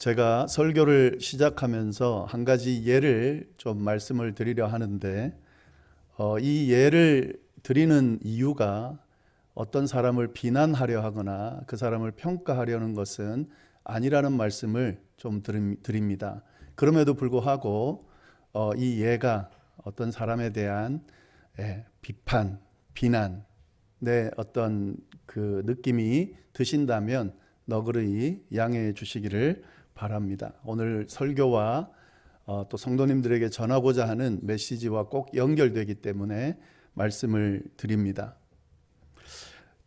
제가 설교를 시작하면서 한 가지 예를 좀 말씀을 드리려 하는데 이 예를 드리는 이유가 어떤 사람을 비난하려 하거나 그 사람을 평가하려는 것은 아니라는 말씀을 좀 드립니다. 그럼에도 불구하고 이 예가 어떤 사람에 대한 비판, 비난, 내 어떤 그 느낌이 드신다면 너그러이 양해해 주시기를 바랍니다. 오늘 설교와 또 성도님들에게 전하고자 하는 메시지와 꼭 연결되기 때문에 말씀을 드립니다.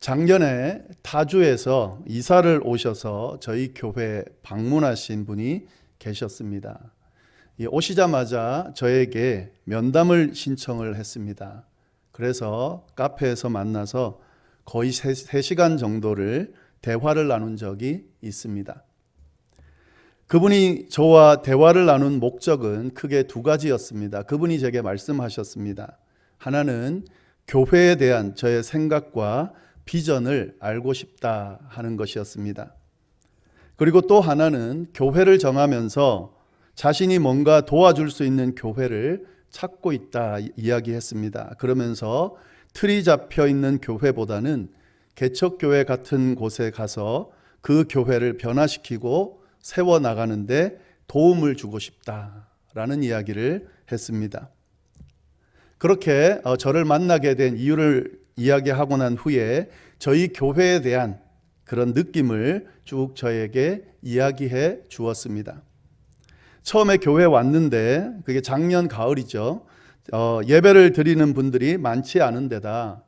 작년에 타주에서 이사를 오셔서 저희 교회 방문하신 분이 계셨습니다. 오시자마자 저에게 면담을 신청을 했습니다. 그래서 카페에서 만나서 거의 3시간 정도를 대화를 나눈 적이 있습니다. 그분이 저와 대화를 나눈 목적은 크게 두 가지였습니다. 그분이 제게 말씀하셨습니다. 하나는 교회에 대한 저의 생각과 비전을 알고 싶다 하는 것이었습니다. 그리고 또 하나는 교회를 정하면서 자신이 뭔가 도와줄 수 있는 교회를 찾고 있다 이야기했습니다. 그러면서 틀이 잡혀 있는 교회보다는 개척교회 같은 곳에 가서 그 교회를 변화시키고 세워나가는데 도움을 주고 싶다라는 이야기를 했습니다. 그렇게 저를 만나게 된 이유를 이야기하고 난 후에 저희 교회에 대한 그런 느낌을 쭉 저에게 이야기해 주었습니다. 처음에 교회에 왔는데 그게 작년 가을이죠. 예배를 드리는 분들이 많지 않은 데다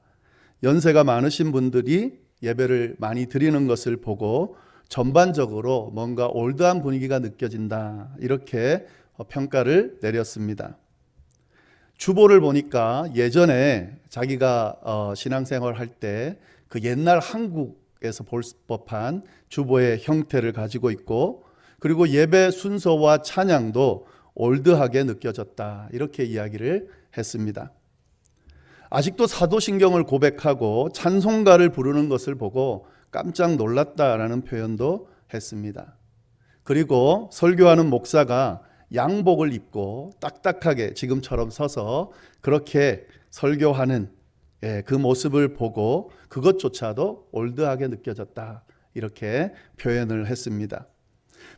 연세가 많으신 분들이 예배를 많이 드리는 것을 보고 전반적으로 뭔가 올드한 분위기가 느껴진다 이렇게 평가를 내렸습니다. 주보를 보니까 예전에 자기가 신앙생활 할 때 그 옛날 한국에서 볼 법한 주보의 형태를 가지고 있고 그리고 예배 순서와 찬양도 올드하게 느껴졌다 이렇게 이야기를 했습니다. 아직도 사도신경을 고백하고 찬송가를 부르는 것을 보고 깜짝 놀랐다라는 표현도 했습니다. 그리고 설교하는 목사가 양복을 입고 딱딱하게 지금처럼 서서 그렇게 설교하는 그 모습을 보고 그것조차도 올드하게 느껴졌다 이렇게 표현을 했습니다.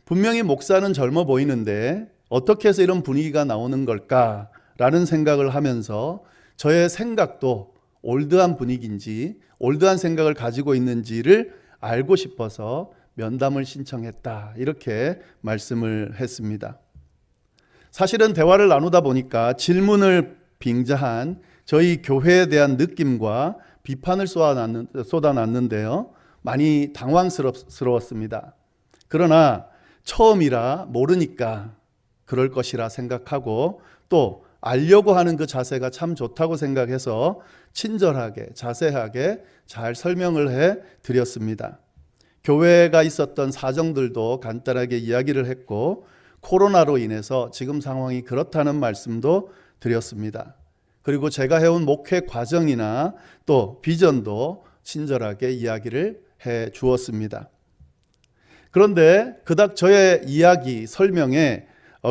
분명히 목사는 젊어 보이는데 어떻게 해서 이런 분위기가 나오는 걸까라는 생각을 하면서 저의 생각도 올드한 분위기인지 올드한 생각을 가지고 있는지를 알고 싶어서 면담을 신청했다 이렇게 말씀을 했습니다. 사실은 대화를 나누다 보니까 질문을 빙자한 저희 교회에 대한 느낌과 비판을 쏟아놨는데요. 많이 당황스러웠습니다. 그러나 처음이라 모르니까 그럴 것이라 생각하고 또 알려고 하는 그 자세가 참 좋다고 생각해서 친절하게 자세하게 잘 설명을 해 드렸습니다. 교회가 있었던 사정들도 간단하게 이야기를 했고 코로나로 인해서 지금 상황이 그렇다는 말씀도 드렸습니다. 그리고 제가 해온 목회 과정이나 또 비전도 친절하게 이야기를 해 주었습니다. 그런데 그닥 저의 이야기, 설명에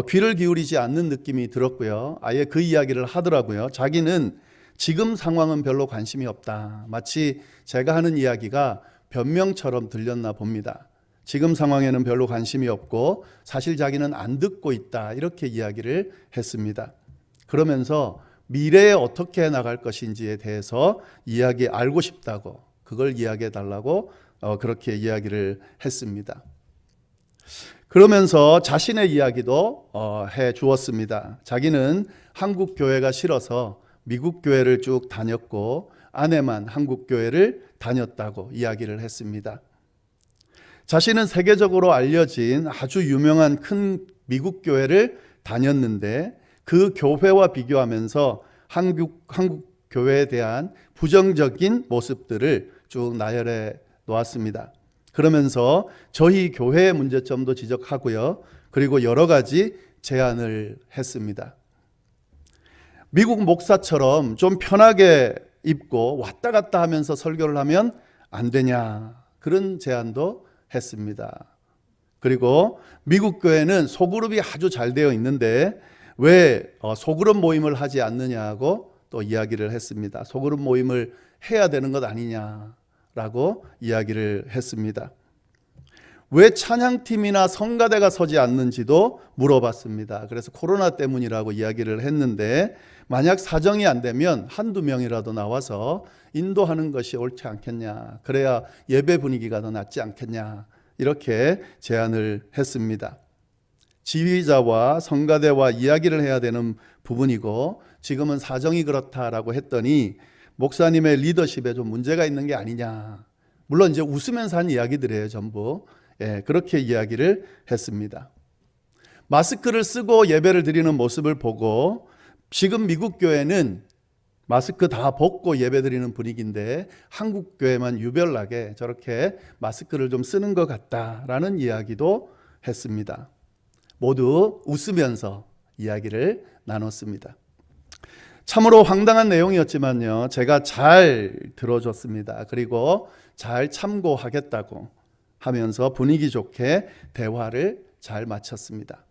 귀를 기울이지 않는 느낌이 들었고요. 아예 그 이야기를 하더라고요. 자기는 지금 상황은 별로 관심이 없다. 마치 제가 하는 이야기가 변명처럼 들렸나 봅니다. 지금 상황에는 별로 관심이 없고 사실 자기는 안 듣고 있다. 이렇게 이야기를 했습니다. 그러면서 미래에 어떻게 나갈 것인지에 대해서 알고 싶다고 그걸 이야기해 달라고 그렇게 이야기를 했습니다. 그러면서 자신의 이야기도 해 주었습니다. 자기는 한국 교회가 싫어서 미국 교회를 쭉 다녔고 아내만 한국 교회를 다녔다고 이야기를 했습니다. 자신은 세계적으로 알려진 아주 유명한 큰 미국 교회를 다녔는데 그 교회와 비교하면서 한국 교회에 대한 부정적인 모습들을 쭉 나열해 놓았습니다. 그러면서 저희 교회의 문제점도 지적하고요. 그리고 여러 가지 제안을 했습니다. 미국 목사처럼 좀 편하게 입고 왔다 갔다 하면서 설교를 하면 안 되냐 그런 제안도 했습니다. 그리고 미국 교회는 소그룹이 아주 잘 되어 있는데 왜 소그룹 모임을 하지 않느냐고 또 이야기를 했습니다. 소그룹 모임을 해야 되는 것 아니냐라고 이야기를 했습니다. 왜 찬양팀이나 성가대가 서지 않는지도 물어봤습니다. 그래서 코로나 때문이라고 이야기를 했는데 만약 사정이 안 되면 한두 명이라도 나와서 인도하는 것이 옳지 않겠냐. 그래야 예배 분위기가 더 낫지 않겠냐. 이렇게 제안을 했습니다. 지휘자와 성가대와 이야기를 해야 되는 부분이고 지금은 사정이 그렇다라고 했더니 목사님의 리더십에 좀 문제가 있는 게 아니냐. 물론 이제 웃으면서 한 이야기들이에요, 전부. 그렇게 이야기를 했습니다. 마스크를 쓰고 예배를 드리는 모습을 보고 지금 미국 교회는 마스크 다 벗고 예배 드리는 분위기인데 한국 교회만 유별나게 저렇게 마스크를 좀 쓰는 것 같다라는 이야기도 했습니다. 모두 웃으면서 이야기를 나눴습니다. 참으로 황당한 내용이었지만요, 제가 잘 들어줬습니다. 그리고 잘 참고하겠다고 하면서 분위기 좋게 대화를 잘 마쳤습니다.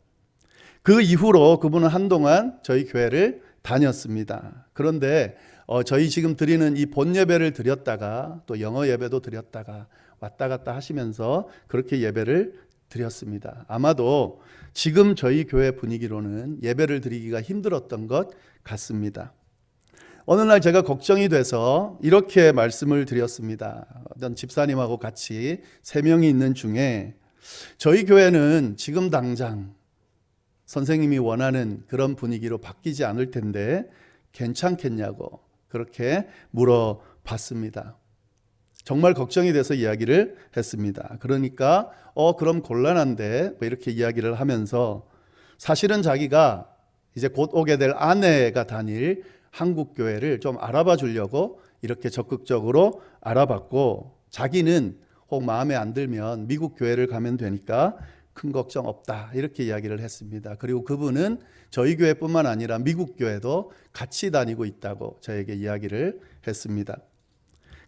그 이후로 그분은 한동안 저희 교회를 다녔습니다. 그런데 저희 지금 드리는 이 본 예배를 드렸다가 또 영어 예배도 드렸다가 왔다 갔다 하시면서 그렇게 예배를 드렸습니다. 아마도 지금 저희 교회 분위기로는 예배를 드리기가 힘들었던 것 같습니다. 어느 날 제가 걱정이 돼서 이렇게 말씀을 드렸습니다. 어떤 집사님하고 같이 3명이 있는 중에 저희 교회는 지금 당장 선생님이 원하는 그런 분위기로 바뀌지 않을 텐데 괜찮겠냐고 그렇게 물어봤습니다. 정말 걱정이 돼서 이야기를 했습니다. 그러니까 그럼 곤란한데 뭐 이렇게 이야기를 하면서 사실은 자기가 이제 곧 오게 될 아내가 다닐 한국 교회를 좀 알아봐 주려고 이렇게 적극적으로 알아봤고 자기는 혹 마음에 안 들면 미국 교회를 가면 되니까 큰 걱정 없다 이렇게 이야기를 했습니다. 그리고 그분은 저희 교회뿐만 아니라 미국 교회도 같이 다니고 있다고 저에게 이야기를 했습니다.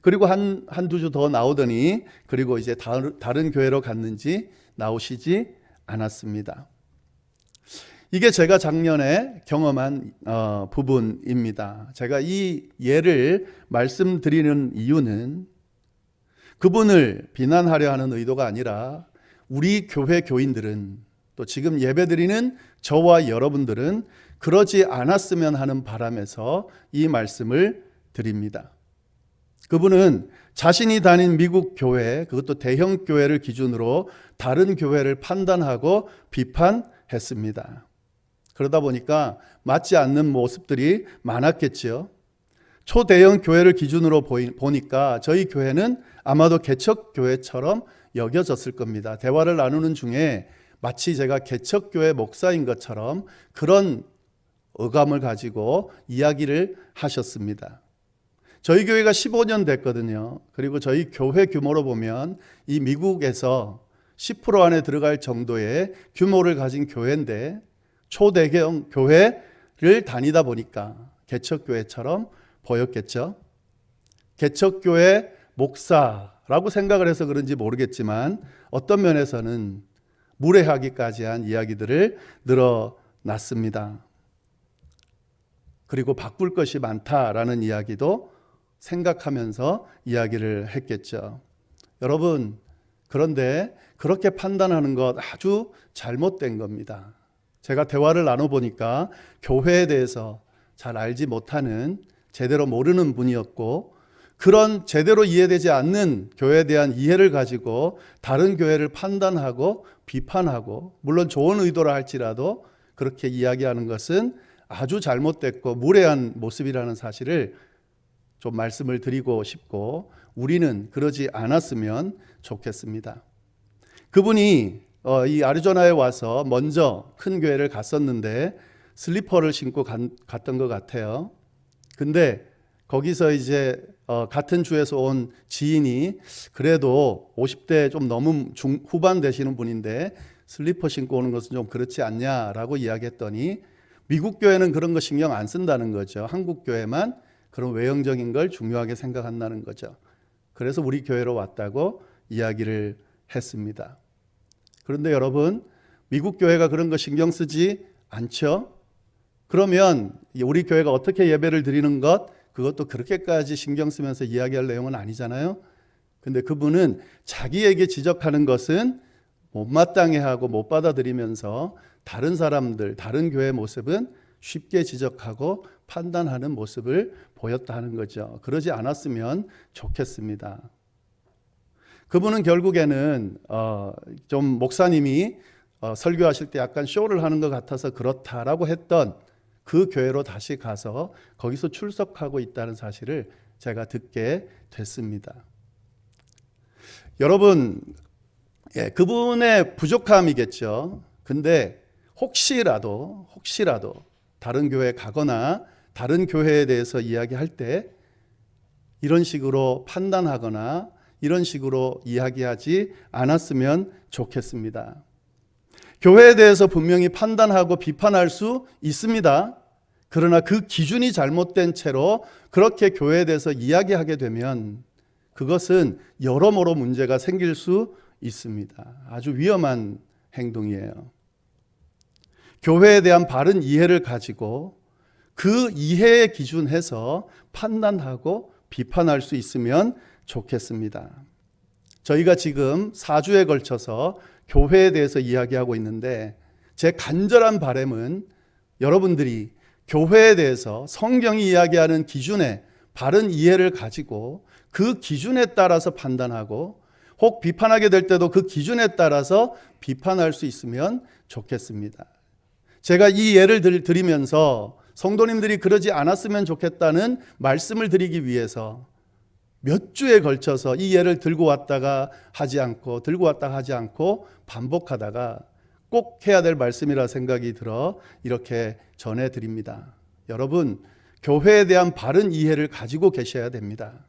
그리고 한두 주 더 나오더니 그리고 이제 다른 교회로 갔는지 나오시지 않았습니다. 이게 제가 작년에 경험한 부분입니다. 제가 이 예를 말씀드리는 이유는 그분을 비난하려 하는 의도가 아니라 우리 교회 교인들은 또 지금 예배드리는 저와 여러분들은 그러지 않았으면 하는 바람에서 이 말씀을 드립니다. 그분은 자신이 다닌 미국 교회, 그것도 대형 교회를 기준으로 다른 교회를 판단하고 비판했습니다. 그러다 보니까 맞지 않는 모습들이 많았겠지요. 초대형 교회를 기준으로 보니까 저희 교회는 아마도 개척교회처럼 여겨졌을 겁니다. 대화를 나누는 중에 마치 제가 개척교회 목사인 것처럼 그런 어감을 가지고 이야기를 하셨습니다. 저희 교회가 15년 됐거든요. 그리고 저희 교회 규모로 보면 이 미국에서 10% 안에 들어갈 정도의 규모를 가진 교회인데 초대형 교회를 다니다 보니까 개척교회처럼 보였겠죠. 개척교회 목사라고 생각을 해서 그런지 모르겠지만 어떤 면에서는 무례하기까지 한 이야기들을 늘어놨습니다. 그리고 바꿀 것이 많다라는 이야기도 생각하면서 이야기를 했겠죠. 여러분, 그런데 그렇게 판단하는 것 아주 잘못된 겁니다. 제가 대화를 나눠보니까 교회에 대해서 잘 알지 못하는 제대로 모르는 분이었고 그런 제대로 이해되지 않는 교회에 대한 이해를 가지고 다른 교회를 판단하고 비판하고 물론 좋은 의도라 할지라도 그렇게 이야기하는 것은 아주 잘못됐고 무례한 모습이라는 사실을 좀 말씀을 드리고 싶고 우리는 그러지 않았으면 좋겠습니다. 그분이 이 아리조나에 와서 먼저 큰 교회를 갔었는데 슬리퍼를 신고 갔던 것 같아요. 근데 거기서 이제 같은 주에서 온 지인이 그래도 50대 좀 넘은 후반 되시는 분인데 슬리퍼 신고 오는 것은 좀 그렇지 않냐라고 이야기했더니 미국 교회는 그런 거 신경 안 쓴다는 거죠. 한국 교회만 그런 외형적인 걸 중요하게 생각한다는 거죠. 그래서 우리 교회로 왔다고 이야기를 했습니다. 그런데 여러분, 미국 교회가 그런 거 신경 쓰지 않죠? 그러면 우리 교회가 어떻게 예배를 드리는 것, 그것도 그렇게까지 신경 쓰면서 이야기할 내용은 아니잖아요. 근데 그분은 자기에게 지적하는 것은 못마땅해 하고 못 받아들이면서 다른 사람들, 다른 교회 모습은 쉽게 지적하고 판단하는 모습을 보였다 하는 거죠. 그러지 않았으면 좋겠습니다. 그분은 결국에는 좀 목사님이 설교하실 때 약간 쇼를 하는 것 같아서 그렇다라고 했던 그 교회로 다시 가서 거기서 출석하고 있다는 사실을 제가 듣게 됐습니다. 여러분, 그분의 부족함이겠죠. 근데 혹시라도 다른 교회에 가거나 다른 교회에 대해서 이야기할 때 이런 식으로 판단하거나 이런 식으로 이야기하지 않았으면 좋겠습니다. 교회에 대해서 분명히 판단하고 비판할 수 있습니다. 그러나 그 기준이 잘못된 채로 그렇게 교회에 대해서 이야기하게 되면 그것은 여러모로 문제가 생길 수 있습니다. 아주 위험한 행동이에요. 교회에 대한 바른 이해를 가지고 그 이해에 기준해서 판단하고 비판할 수 있으면 좋겠습니다. 저희가 지금 4주에 걸쳐서 교회에 대해서 이야기하고 있는데 제 간절한 바람은 여러분들이 교회에 대해서 성경이 이야기하는 기준에 바른 이해를 가지고 그 기준에 따라서 판단하고 혹 비판하게 될 때도 그 기준에 따라서 비판할 수 있으면 좋겠습니다. 제가 이 예를 드리면서 성도님들이 그러지 않았으면 좋겠다는 말씀을 드리기 위해서 몇 주에 걸쳐서 이 예를 들고 왔다가 하지 않고 반복하다가 꼭 해야 될 말씀이라 생각이 들어 이렇게 전해드립니다. 여러분, 교회에 대한 바른 이해를 가지고 계셔야 됩니다.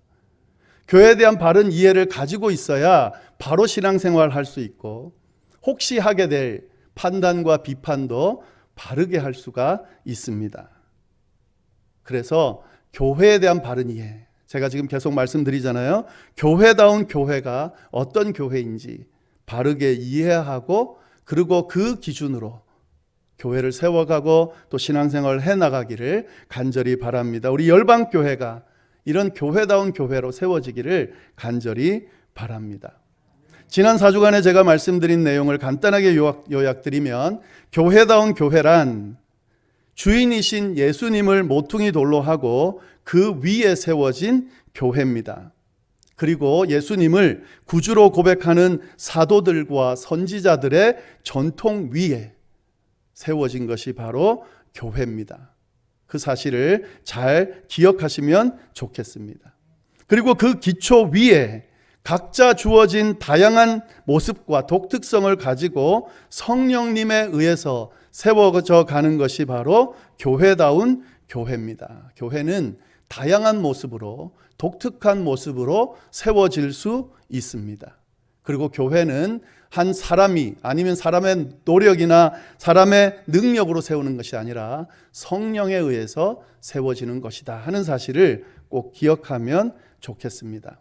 교회에 대한 바른 이해를 가지고 있어야 바로 신앙생활 할 수 있고 혹시 하게 될 판단과 비판도 바르게 할 수가 있습니다. 그래서 교회에 대한 바른 이해, 제가 지금 계속 말씀드리잖아요. 교회다운 교회가 어떤 교회인지 바르게 이해하고 그리고 그 기준으로 교회를 세워가고 또 신앙생활을 해나가기를 간절히 바랍니다. 우리 열방교회가 이런 교회다운 교회로 세워지기를 간절히 바랍니다. 지난 4주간에 제가 말씀드린 내용을 간단하게 요약드리면 교회다운 교회란 주인이신 예수님을 모퉁이 돌로 하고 그 위에 세워진 교회입니다. 그리고 예수님을 구주로 고백하는 사도들과 선지자들의 전통 위에 세워진 것이 바로 교회입니다. 그 사실을 잘 기억하시면 좋겠습니다. 그리고 그 기초 위에 각자 주어진 다양한 모습과 독특성을 가지고 성령님에 의해서 세워져 가는 것이 바로 교회다운 교회입니다. 교회는 다양한 모습으로 독특한 모습으로 세워질 수 있습니다. 그리고 교회는 한 사람이 아니면 사람의 노력이나 사람의 능력으로 세우는 것이 아니라 성령에 의해서 세워지는 것이다 하는 사실을 꼭 기억하면 좋겠습니다.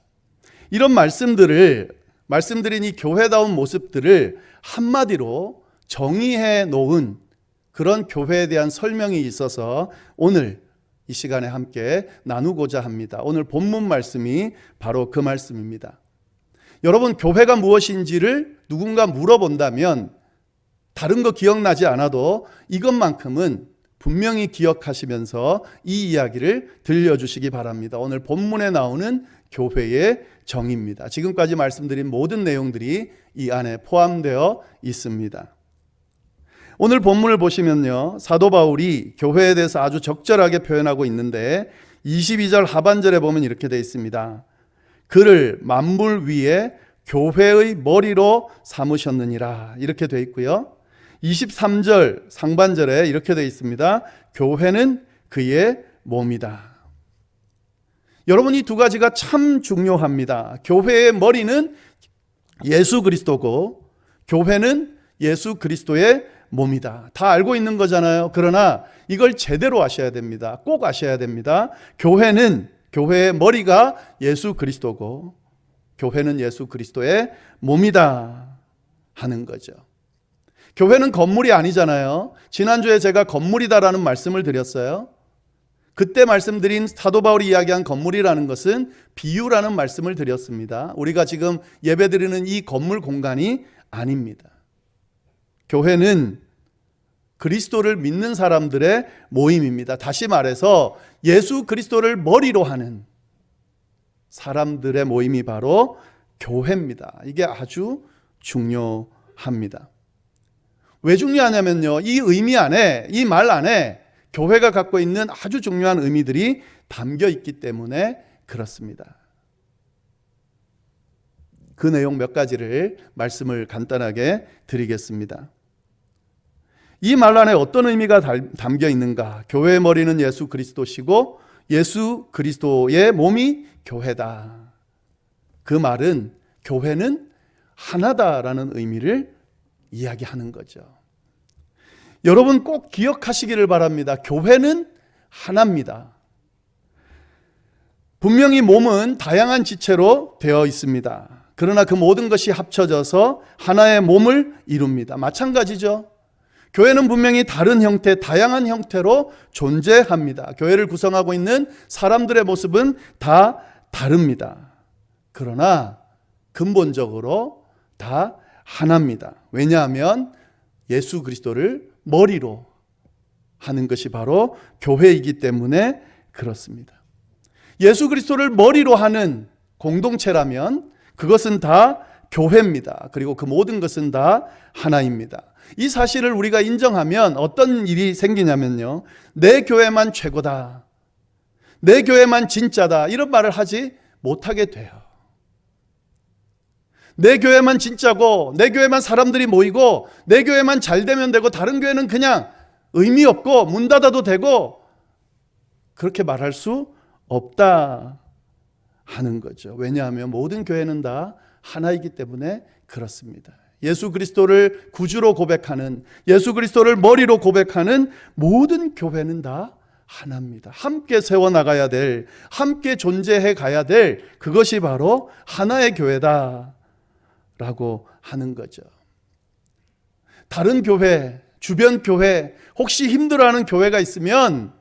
이런 말씀드린 이 교회다운 모습들을 한마디로 정의해 놓은 그런 교회에 대한 설명이 있어서 오늘 이 시간에 함께 나누고자 합니다. 오늘 본문 말씀이 바로 그 말씀입니다. 여러분, 교회가 무엇인지를 누군가 물어본다면 다른 거 기억나지 않아도 이것만큼은 분명히 기억하시면서 이 이야기를 들려주시기 바랍니다. 오늘 본문에 나오는 교회의 정의입니다. 지금까지 말씀드린 모든 내용들이 이 안에 포함되어 있습니다. 오늘 본문을 보시면요, 사도 바울이 교회에 대해서 아주 적절하게 표현하고 있는데 22절 하반절에 보면 이렇게 되어 있습니다. 그를 만물 위에 교회의 머리로 삼으셨느니라 이렇게 되어 있고요. 23절 상반절에 이렇게 되어 있습니다. 교회는 그의 몸이다. 여러분, 이 두 가지가 참 중요합니다. 교회의 머리는 예수 그리스도고 교회는 예수 그리스도의 몸이다. 다 알고 있는 거잖아요. 그러나 이걸 제대로 아셔야 됩니다. 꼭 아셔야 됩니다. 교회의 머리가 예수 그리스도고 교회는 예수 그리스도의 몸이다 하는 거죠. 교회는 건물이 아니잖아요. 지난주에 제가 건물이다라는 말씀을 드렸어요. 그때 말씀드린 사도 바울이 이야기한 건물이라는 것은 비유라는 말씀을 드렸습니다. 우리가 지금 예배드리는 이 건물 공간이 아닙니다. 교회는 그리스도를 믿는 사람들의 모임입니다. 다시 말해서 예수 그리스도를 머리로 하는 사람들의 모임이 바로 교회입니다. 이게 아주 중요합니다. 왜 중요하냐면요, 이 의미 안에, 이 말 안에 교회가 갖고 있는 아주 중요한 의미들이 담겨 있기 때문에 그렇습니다. 그 내용 몇 가지를 말씀을 간단하게 드리겠습니다. 이 말 안에 어떤 의미가 담겨 있는가? 교회의 머리는 예수 그리스도시고 예수 그리스도의 몸이 교회다. 그 말은 교회는 하나다라는 의미를 이야기하는 거죠. 여러분 꼭 기억하시기를 바랍니다. 교회는 하나입니다. 분명히 몸은 다양한 지체로 되어 있습니다. 그러나 그 모든 것이 합쳐져서 하나의 몸을 이룹니다. 마찬가지죠. 교회는 분명히 다른 형태, 다양한 형태로 존재합니다. 교회를 구성하고 있는 사람들의 모습은 다 다릅니다. 그러나 근본적으로 다 하나입니다. 왜냐하면 예수 그리스도를 머리로 하는 것이 바로 교회이기 때문에 그렇습니다. 예수 그리스도를 머리로 하는 공동체라면 그것은 다 교회입니다. 그리고 그 모든 것은 다 하나입니다. 이 사실을 우리가 인정하면 어떤 일이 생기냐면요, 내 교회만 최고다, 내 교회만 진짜다, 이런 말을 하지 못하게 돼요. 내 교회만 진짜고, 내 교회만 사람들이 모이고, 내 교회만 잘 되면 되고, 다른 교회는 그냥 의미 없고 문 닫아도 되고, 그렇게 말할 수 없다 하는 거죠. 왜냐하면 모든 교회는 다 하나이기 때문에 그렇습니다. 예수 그리스도를 구주로 고백하는, 예수 그리스도를 머리로 고백하는 모든 교회는 다 하나입니다. 함께 세워나가야 될, 함께 존재해 가야 될 그것이 바로 하나의 교회다 라고 하는 거죠. 다른 교회, 주변 교회, 혹시 힘들어하는 교회가 있으면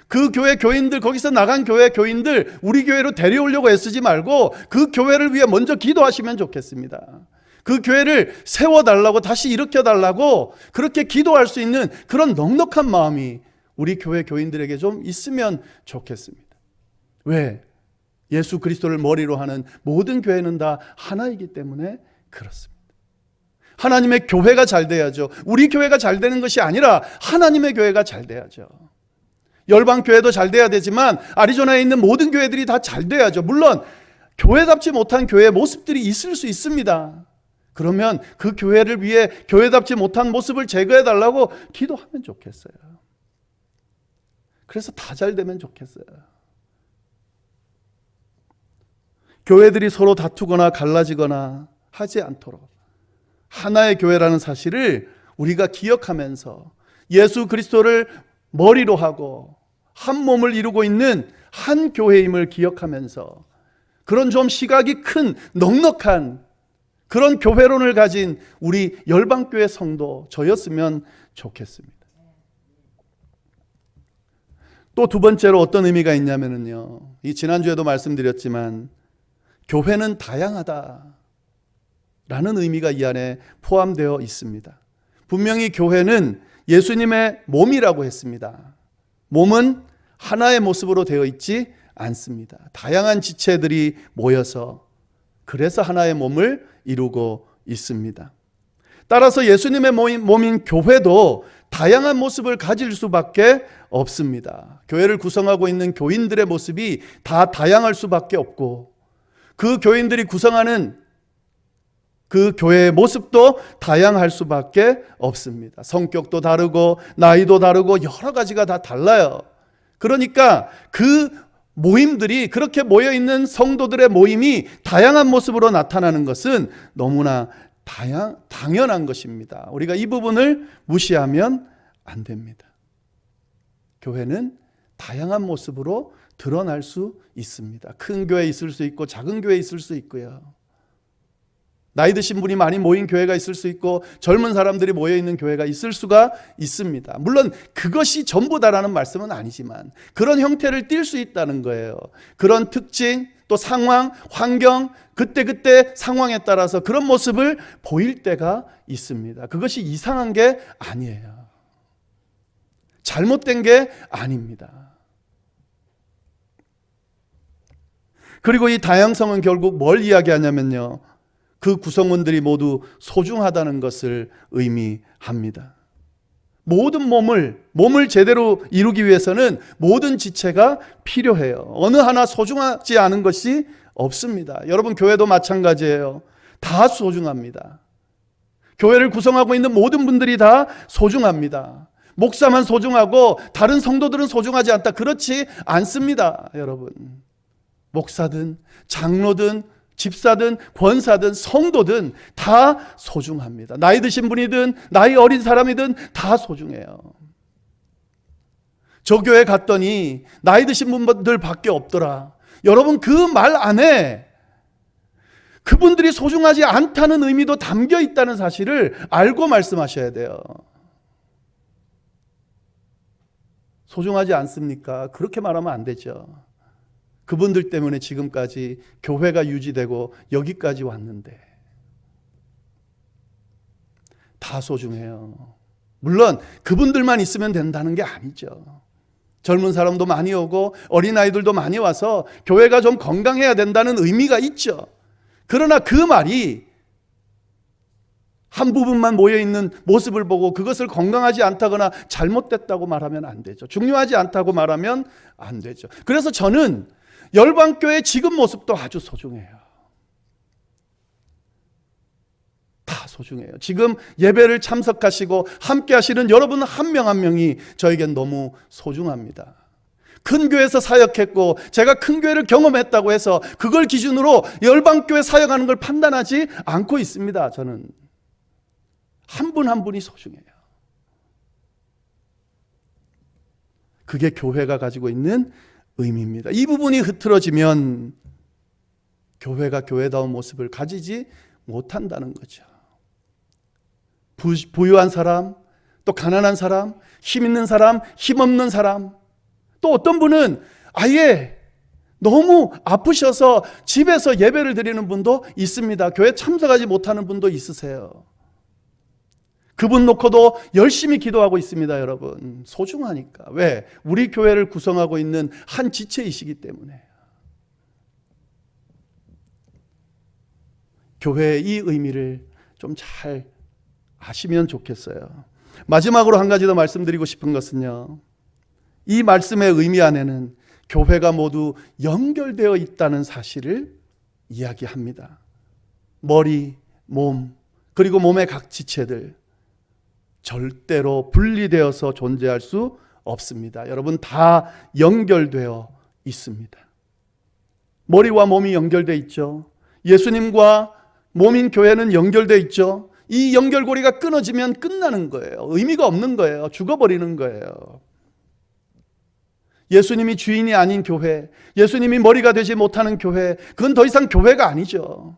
그 교회 교인들, 거기서 나간 교회 교인들 우리 교회로 데려오려고 애쓰지 말고 그 교회를 위해 먼저 기도하시면 좋겠습니다. 그 교회를 세워달라고, 다시 일으켜달라고 그렇게 기도할 수 있는 그런 넉넉한 마음이 우리 교회 교인들에게 좀 있으면 좋겠습니다. 왜? 예수 그리스도를 머리로 하는 모든 교회는 다 하나이기 때문에 그렇습니다. 하나님의 교회가 잘 돼야죠. 우리 교회가 잘 되는 것이 아니라 하나님의 교회가 잘 돼야죠. 열방교회도 잘 돼야 되지만 아리조나에 있는 모든 교회들이 다 잘 돼야죠. 물론 교회답지 못한 교회의 모습들이 있을 수 있습니다. 그러면 그 교회를 위해 교회답지 못한 모습을 제거해달라고 기도하면 좋겠어요. 그래서 다 잘 되면 좋겠어요. 교회들이 서로 다투거나 갈라지거나 하지 않도록 하나의 교회라는 사실을 우리가 기억하면서 예수 그리스도를 머리로 하고 한 몸을 이루고 있는 한 교회임을 기억하면서 그런 좀 시각이 큰 넉넉한 그런 교회론을 가진 우리 열방교회 성도 저였으면 좋겠습니다. 또 두 번째로 어떤 의미가 있냐면요, 이 지난주에도 말씀드렸지만 교회는 다양하다 라는 의미가 이 안에 포함되어 있습니다. 분명히 교회는 예수님의 몸이라고 했습니다. 몸은 하나의 모습으로 되어 있지 않습니다. 다양한 지체들이 모여서 그래서 하나의 몸을 이루고 있습니다. 따라서 예수님의 몸인 교회도 다양한 모습을 가질 수밖에 없습니다. 교회를 구성하고 있는 교인들의 모습이 다 다양할 수밖에 없고 그 교인들이 구성하는 그 교회의 모습도 다양할 수밖에 없습니다. 성격도 다르고 나이도 다르고 여러 가지가 다 달라요. 그러니까 그 모임들이, 그렇게 모여있는 성도들의 모임이 다양한 모습으로 나타나는 것은 너무나 당연한 것입니다. 우리가 이 부분을 무시하면 안 됩니다. 교회는 다양한 모습으로 드러날 수 있습니다. 큰 교회 있을 수 있고 작은 교회 있을 수 있고요. 나이 드신 분이 많이 모인 교회가 있을 수 있고 젊은 사람들이 모여 있는 교회가 있을 수가 있습니다. 물론 그것이 전부다라는 말씀은 아니지만 그런 형태를 띌 수 있다는 거예요. 그런 특징, 또 상황, 환경, 그때 상황에 따라서 그런 모습을 보일 때가 있습니다. 그것이 이상한 게 아니에요. 잘못된 게 아닙니다. 그리고 이 다양성은 결국 뭘 이야기하냐면요, 그 구성원들이 모두 소중하다는 것을 의미합니다. 모든 몸을 제대로 이루기 위해서는 모든 지체가 필요해요. 어느 하나 소중하지 않은 것이 없습니다. 여러분, 교회도 마찬가지예요. 다 소중합니다. 교회를 구성하고 있는 모든 분들이 다 소중합니다. 목사만 소중하고 다른 성도들은 소중하지 않다, 그렇지 않습니다. 여러분, 목사든 장로든 집사든 권사든 성도든 다 소중합니다. 나이 드신 분이든 나이 어린 사람이든 다 소중해요. 저 교회 갔더니 나이 드신 분들 밖에 없더라. 여러분, 그 말 안에 그분들이 소중하지 않다는 의미도 담겨 있다는 사실을 알고 말씀하셔야 돼요. 소중하지 않습니까? 그렇게 말하면 안 되죠. 그분들 때문에 지금까지 교회가 유지되고 여기까지 왔는데 다 소중해요. 물론 그분들만 있으면 된다는 게 아니죠. 젊은 사람도 많이 오고 어린아이들도 많이 와서 교회가 좀 건강해야 된다는 의미가 있죠. 그러나 그 말이 한 부분만 모여있는 모습을 보고 그것을 건강하지 않다거나 잘못됐다고 말하면 안 되죠. 중요하지 않다고 말하면 안 되죠. 그래서 저는 열방교회 지금 모습도 아주 소중해요. 다 소중해요. 지금 예배를 참석하시고 함께 하시는 여러분 한 명 한 명이 저에겐 너무 소중합니다. 큰 교회에서 사역했고 제가 큰 교회를 경험했다고 해서 그걸 기준으로 열방교회 사역하는 걸 판단하지 않고 있습니다. 저는 한 분 한 분이 소중해요. 그게 교회가 가지고 있는 의미입니다. 이 부분이 흐트러지면 교회가 교회다운 모습을 가지지 못한다는 거죠. 부유한 사람, 또 가난한 사람, 힘 있는 사람, 힘 없는 사람, 또 어떤 분은 아예 너무 아프셔서 집에서 예배를 드리는 분도 있습니다. 교회 참석하지 못하는 분도 있으세요. 그분 놓고도 열심히 기도하고 있습니다. 여러분, 소중하니까. 왜? 우리 교회를 구성하고 있는 한 지체이시기 때문에. 교회의 이 의미를 좀 잘 아시면 좋겠어요. 마지막으로 한 가지 더 말씀드리고 싶은 것은요, 이 말씀의 의미 안에는 교회가 모두 연결되어 있다는 사실을 이야기합니다. 머리, 몸, 그리고 몸의 각 지체들 절대로 분리되어서 존재할 수 없습니다. 여러분, 다 연결되어 있습니다. 머리와 몸이 연결되어 있죠. 예수님과 몸인 교회는 연결되어 있죠. 이 연결고리가 끊어지면 끝나는 거예요. 의미가 없는 거예요. 죽어버리는 거예요. 예수님이 주인이 아닌 교회, 예수님이 머리가 되지 못하는 교회, 그건 더 이상 교회가 아니죠.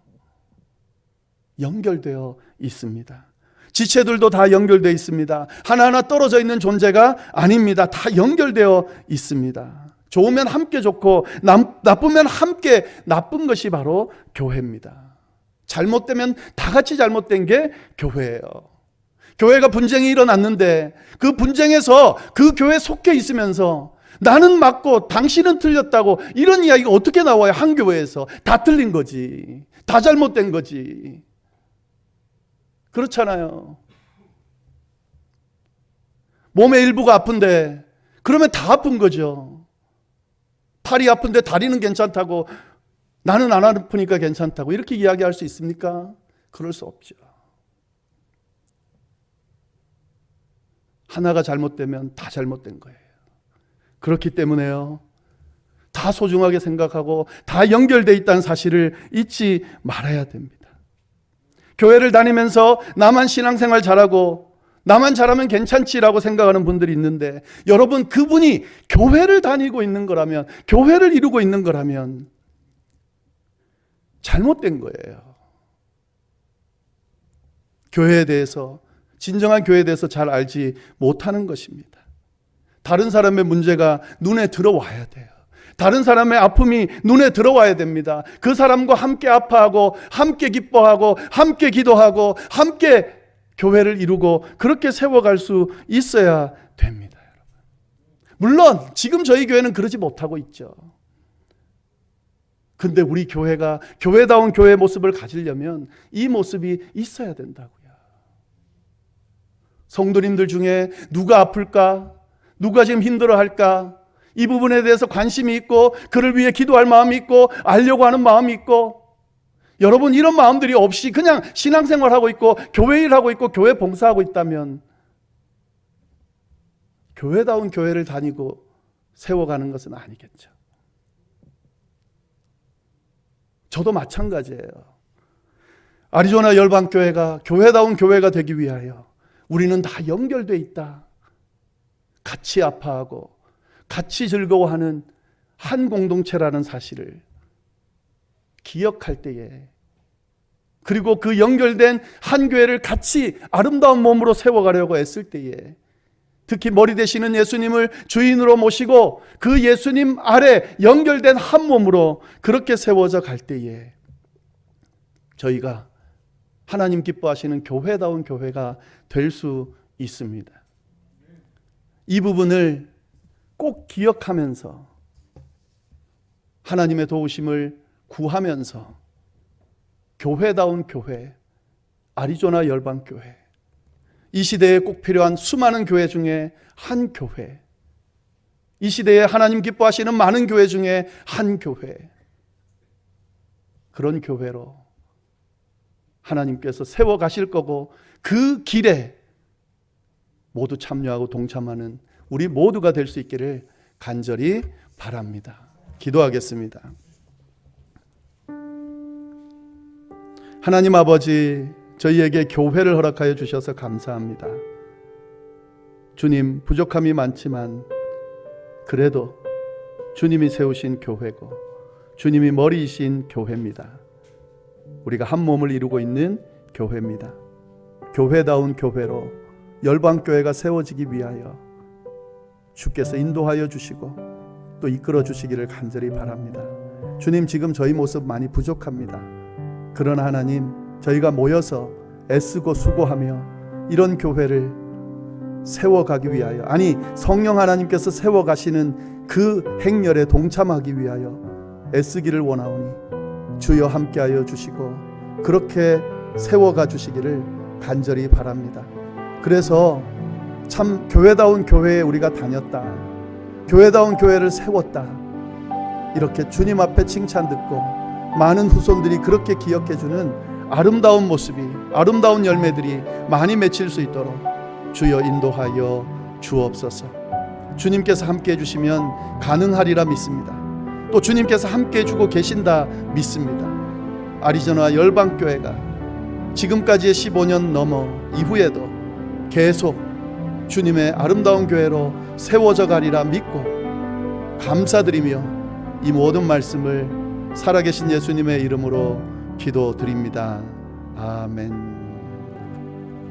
연결되어 있습니다. 지체들도 다 연결되어 있습니다. 하나하나 떨어져 있는 존재가 아닙니다. 다 연결되어 있습니다. 좋으면 함께 좋고 나쁘면 함께 나쁜 것이 바로 교회입니다. 잘못되면 다 같이 잘못된 게 교회예요. 교회가 분쟁이 일어났는데 그 분쟁에서 그 교회에 속해 있으면서 나는 맞고 당신은 틀렸다고 이런 이야기가 어떻게 나와요? 한 교회에서 다 틀린 거지, 다 잘못된 거지. 그렇잖아요. 몸의 일부가 아픈데 그러면 다 아픈 거죠. 팔이 아픈데 다리는 괜찮다고, 나는 안 아프니까 괜찮다고 이렇게 이야기할 수 있습니까? 그럴 수 없죠. 하나가 잘못되면 다 잘못된 거예요. 그렇기 때문에요, 다 소중하게 생각하고 다 연결되어 있다는 사실을 잊지 말아야 됩니다. 교회를 다니면서 나만 신앙생활 잘하고 나만 잘하면 괜찮지라고 생각하는 분들이 있는데, 여러분, 그분이 교회를 다니고 있는 거라면, 교회를 이루고 있는 거라면 잘못된 거예요. 교회에 대해서, 진정한 교회에 대해서 잘 알지 못하는 것입니다. 다른 사람의 문제가 눈에 들어와야 돼요. 다른 사람의 아픔이 눈에 들어와야 됩니다. 그 사람과 함께 아파하고 함께 기뻐하고 함께 기도하고 함께 교회를 이루고 그렇게 세워갈 수 있어야 됩니다. 물론 지금 저희 교회는 그러지 못하고 있죠. 근데 우리 교회가 교회다운 교회의 모습을 가지려면 이 모습이 있어야 된다고요. 성도님들 중에 누가 아플까? 누가 지금 힘들어할까? 이 부분에 대해서 관심이 있고 그를 위해 기도할 마음이 있고 알려고 하는 마음이 있고, 여러분 이런 마음들이 없이 그냥 신앙생활하고 있고 교회 일하고 있고 교회 봉사하고 있다면 교회다운 교회를 다니고 세워가는 것은 아니겠죠. 저도 마찬가지예요. 아리조나 열방교회가 교회다운 교회가 되기 위하여 우리는 다 연결되어 있다. 같이 아파하고 같이 즐거워하는 한 공동체라는 사실을 기억할 때에, 그리고 그 연결된 한 교회를 같이 아름다운 몸으로 세워가려고 애쓸 때에, 특히 머리 되시는 예수님을 주인으로 모시고 그 예수님 아래 연결된 한 몸으로 그렇게 세워져 갈 때에 저희가 하나님 기뻐하시는 교회다운 교회가 될 수 있습니다. 이 부분을 꼭 기억하면서 하나님의 도우심을 구하면서 교회다운 교회, 아리조나 열방교회, 이 시대에 꼭 필요한 수많은 교회 중에 한 교회, 이 시대에 하나님 기뻐하시는 많은 교회 중에 한 교회, 그런 교회로 하나님께서 세워 가실 거고 그 길에 모두 참여하고 동참하는 우리 모두가 될 수 있기를 간절히 바랍니다. 기도하겠습니다. 하나님 아버지, 저희에게 교회를 허락하여 주셔서 감사합니다. 주님, 부족함이 많지만 그래도 주님이 세우신 교회고 주님이 머리이신 교회입니다. 우리가 한 몸을 이루고 있는 교회입니다. 교회다운 교회로 열방교회가 세워지기 위하여 주께서 인도하여 주시고 또 이끌어 주시기를 간절히 바랍니다. 주님, 지금 저희 모습 많이 부족합니다. 그러나 하나님, 저희가 모여서 애쓰고 수고하며 이런 교회를 세워가기 위하여, 아니 성령 하나님께서 세워가시는 그 행렬에 동참하기 위하여 애쓰기를 원하오니 주여 함께하여 주시고 그렇게 세워가 주시기를 간절히 바랍니다. 그래서 참 교회다운 교회에 우리가 다녔다, 교회다운 교회를 세웠다, 이렇게 주님 앞에 칭찬 듣고 많은 후손들이 그렇게 기억해주는 아름다운 모습이, 아름다운 열매들이 많이 맺힐 수 있도록 주여 인도하여 주옵소서. 주님께서 함께 해주시면 가능하리라 믿습니다. 또 주님께서 함께 해주고 계신다 믿습니다. 아리조나 열방교회가 지금까지의 15년 넘어 이후에도 계속 주님의 아름다운 교회로 세워져 가리라 믿고 감사드리며 이 모든 말씀을 살아계신 예수님의 이름으로 기도드립니다. 아멘.